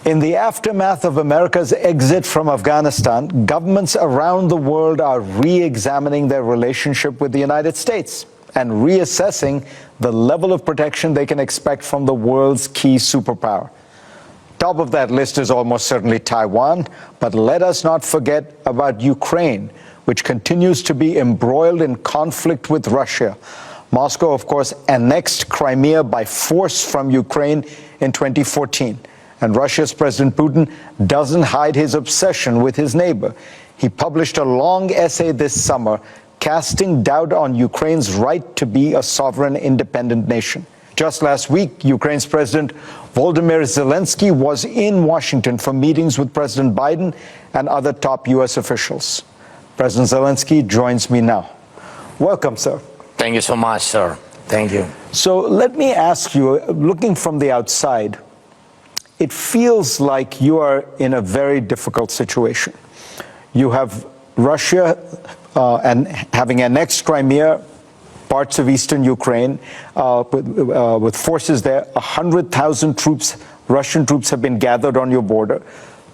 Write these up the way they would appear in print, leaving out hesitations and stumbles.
In the aftermath of America's exit from Afghanistan, governments around the world are re-examining their relationship with the United States and reassessing the level of protection they can expect from the world's key superpower. Top of that list is almost certainly Taiwan, but let us not forget about Ukraine, which continues to be embroiled in conflict with Russia. Moscow, of course, annexed Crimea by force from Ukraine in 2014. And Russia's President Putin doesn't hide his obsession with his neighbor. He published a long essay this summer casting doubt on Ukraine's right to be a sovereign, independent nation. Just last week, Ukraine's President Volodymyr Zelensky was in Washington for meetings with President Biden and other top U.S. officials. President Zelensky joins me now. Welcome, sir. Thank you so much, sir. Thank you. So let me ask you, looking from the outside, it feels like you are in a very difficult situation. You have Russia and having annexed Crimea, parts of eastern Ukraine, with forces there. 100,000 troops, Russian troops, have been gathered on your border.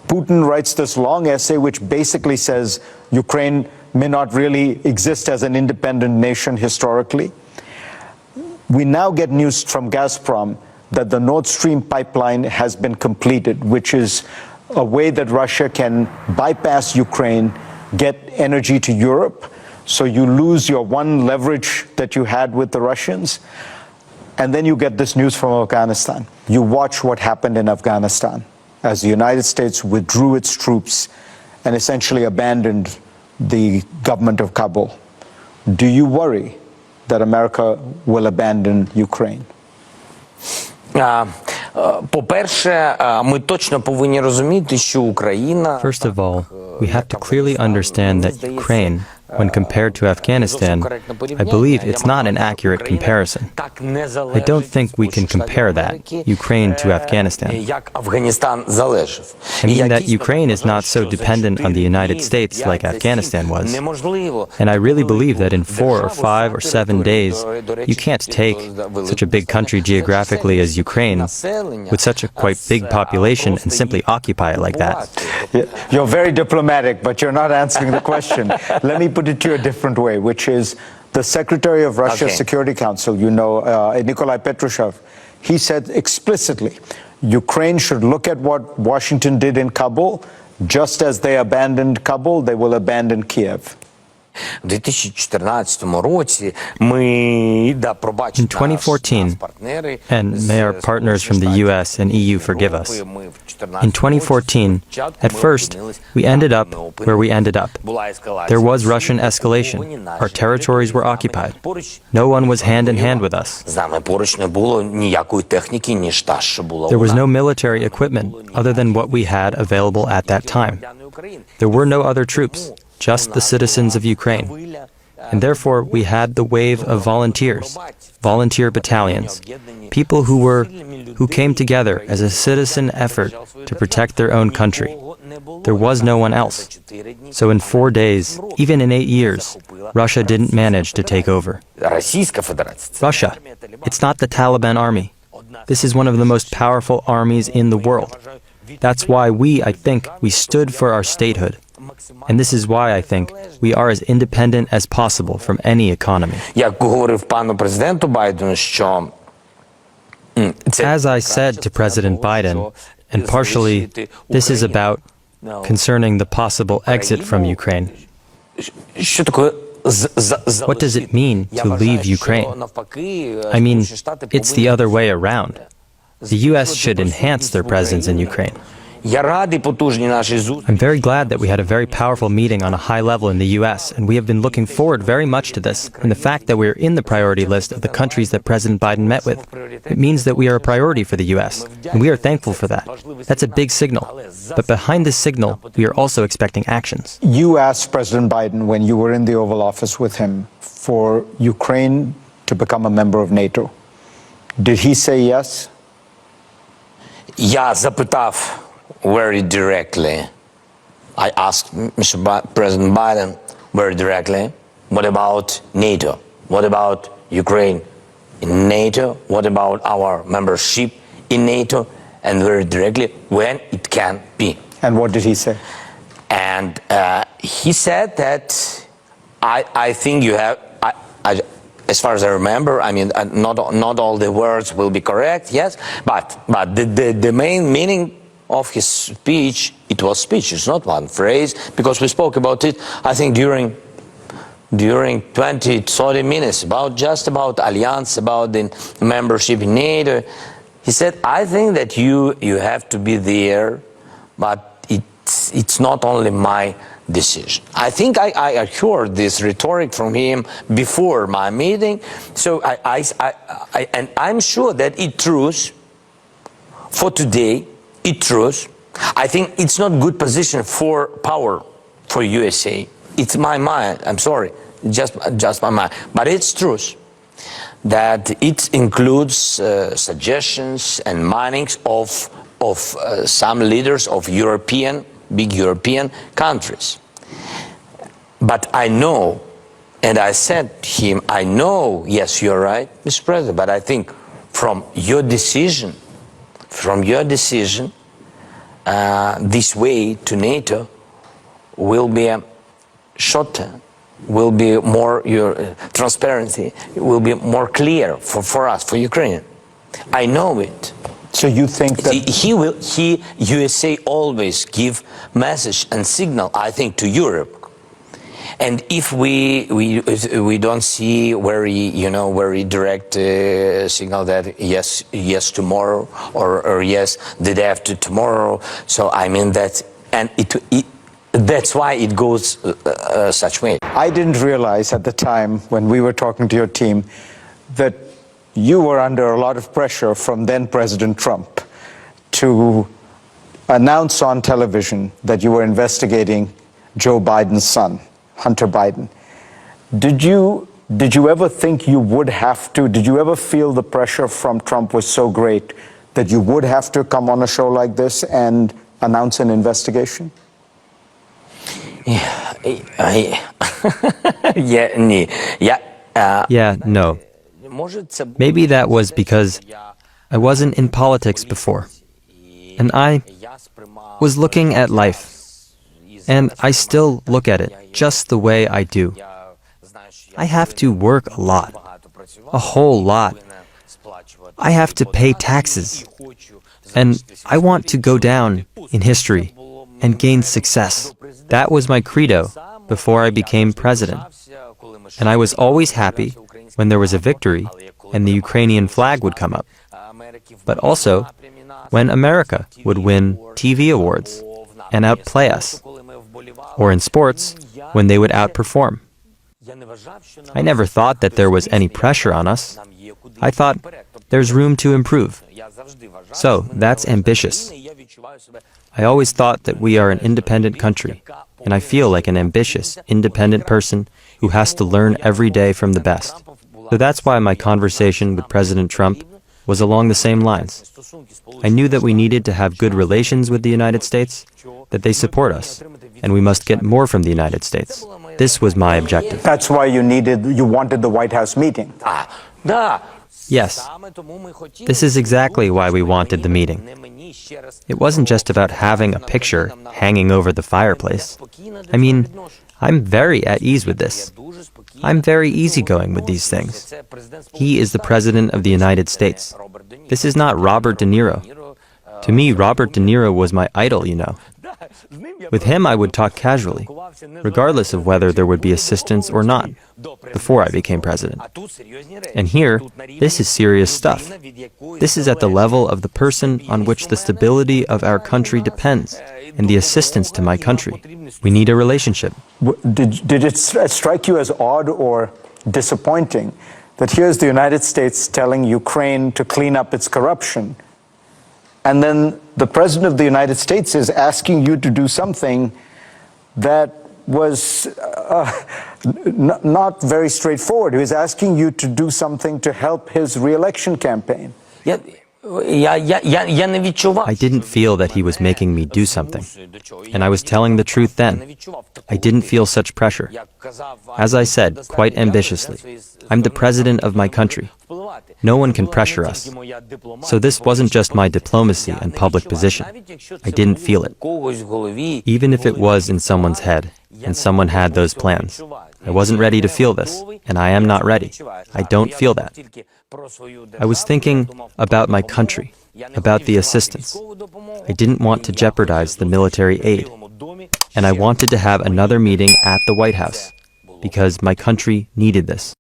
Putin writes this long essay which basically says Ukraine may not really exist as an independent nation historically. We now get news from Gazprom that the Nord Stream pipeline has been completed, which is a way that Russia can bypass Ukraine, get energy to Europe, so you lose your one leverage that you had with the Russians. And then you get this news from Afghanistan. You watch what happened in Afghanistan as the United States withdrew its troops and essentially abandoned the government of Kabul. Do you worry that America will abandon Ukraine? По-перше, ми точно повинні розуміти, що Україна... First of all, we have to clearly understand that Ukraine, when compared to Afghanistan, I believe it's not an accurate comparison. I don't think we can compare that, Ukraine to Afghanistan. I mean that Ukraine is not so dependent on the United States like Afghanistan was. And I really believe that in 4 or 5 or 7 days, you can't take such a big country geographically as Ukraine, with such a quite big population, and simply occupy it like that. You're very diplomatic, but you're not answering the question. Let me put it to you a different way, which is the Secretary of Russia's Security Council, you know, Nikolai Patrushev, he said explicitly, Ukraine should look at what Washington did in Kabul. Just as they abandoned Kabul, they will abandon Kiev. В 2014 році ми In 2014, and may our partners from the US and EU forgive us, in 2014, at first, we ended up where we ended up. There was Russian escalation. Our territories were occupied. No one was hand in hand with us. There was no military equipment other than what we had available at that time. There were no other troops, just the citizens of Ukraine. And therefore, we had the wave of volunteers, volunteer battalions, people who came together as a citizen effort to protect their own country. There was no one else. So in 4 days, even in 8 years, Russia didn't manage to take over. Russia, it's not the Taliban army. This is one of the most powerful armies in the world. That's why I think we stood for our statehood. And this is why I think we are as independent as possible from any economy. As I said to President Biden, and partially this is about concerning the possible exit from Ukraine. What does it mean to leave Ukraine? I mean, it's the other way around. The US should enhance their presence in Ukraine. I'm very glad that we had a very powerful meeting on a high level in the US, and we have been looking forward very much to this. And the fact that we are in the priority list of the countries that President Biden met with, it means that we are a priority for the US, and we are thankful for that. That's a big signal. But behind this signal, we are also expecting actions. You asked President Biden when you were in the Oval Office with him for Ukraine to become a member of NATO. Did he say yes? Я запитав very directly. I asked Mr. President Biden very directly, what about NATO? What about Ukraine in NATO? What about our membership in NATO? and very directly when it can be. And what did he say? And he said that I think you have, as far as I remember, I mean, not all the words will be correct, yes, but the main meaning of his speech, it was speech, it's not one phrase, because we spoke about it, I think, during 20-30 minutes, just about alliance, about the membership in NATO. He said, I think that you have to be there, but it's not only my decision. I think I heard this rhetoric from him before my meeting, so and I'm sure that it's true for today. It's true. I think it's not good position for power for USA. It's my mind. I'm sorry, just my mind. But it's true that it includes suggestions and mindings of some leaders of big European countries. But I know, and I said to him, I know, yes, you're right, Mr. President, but I think from your decision, this way to NATO will be shorter, will be more transparency, will be more clear for us, for Ukraine. I know it. So you think that USA always give message and signal, I think, to Europe. And if we don't see very direct signal that yes tomorrow or yes the day after tomorrow, so I mean that, and that's why it goes such way. I didn't realize at the time when we were talking to your team that you were under a lot of pressure from then President Trump to announce on television that you were investigating Joe Biden's son, Hunter Biden. Did you ever think you would have to, did you ever feel the pressure from Trump was so great that you would have to come on a show like this and announce an investigation? No. Maybe that was because I wasn't in politics before, and I was looking at life, and I still look at it just the way I do. I have to work a lot, a whole lot. I have to pay taxes, and I want to go down in history and gain success. That was my credo before I became president, and I was always happy when there was a victory and the Ukrainian flag would come up, but also when America would win TV awards and outplay us, or in sports, when they would outperform. I never thought that there was any pressure on us. I thought there's room to improve. So that's ambitious. I always thought that we are an independent country, and I feel like an ambitious, independent person who has to learn every day from the best. So that's why my conversation with President Trump was along the same lines. I knew that we needed to have good relations with the United States, that they support us, and we must get more from the United States. This was my objective. That's why you wanted the White House meeting. Yes. This is exactly why we wanted the meeting. It wasn't just about having a picture hanging over the fireplace. I mean, I'm very at ease with this. I'm very easygoing with these things. He is the President of the United States. This is not Robert De Niro. To me, Robert De Niro was my idol, you know. With him, I would talk casually, regardless of whether there would be assistance or not, before I became president. And here, this is serious stuff. This is at the level of the person on which the stability of our country depends, and the assistance to my country. We need a relationship. Did it strike you as odd or disappointing that here's the United States telling Ukraine to clean up its corruption, and then the President of the United States is asking you to do something that was not very straightforward. He was asking you to do something to help his re-election campaign. Yeah, I didn't feel that he was making me do something. And I was telling the truth then. I didn't feel such pressure. As I said, quite ambitiously, I'm the president of my country. No one can pressure us. So this wasn't just my diplomacy and public position. I didn't feel it. Even if it was in someone's head, and someone had those plans. I wasn't ready to feel this, and I am not ready. I don't feel that. I was thinking about my country, about the assistance. I didn't want to jeopardize the military aid. And I wanted to have another meeting at the White House, because my country needed this.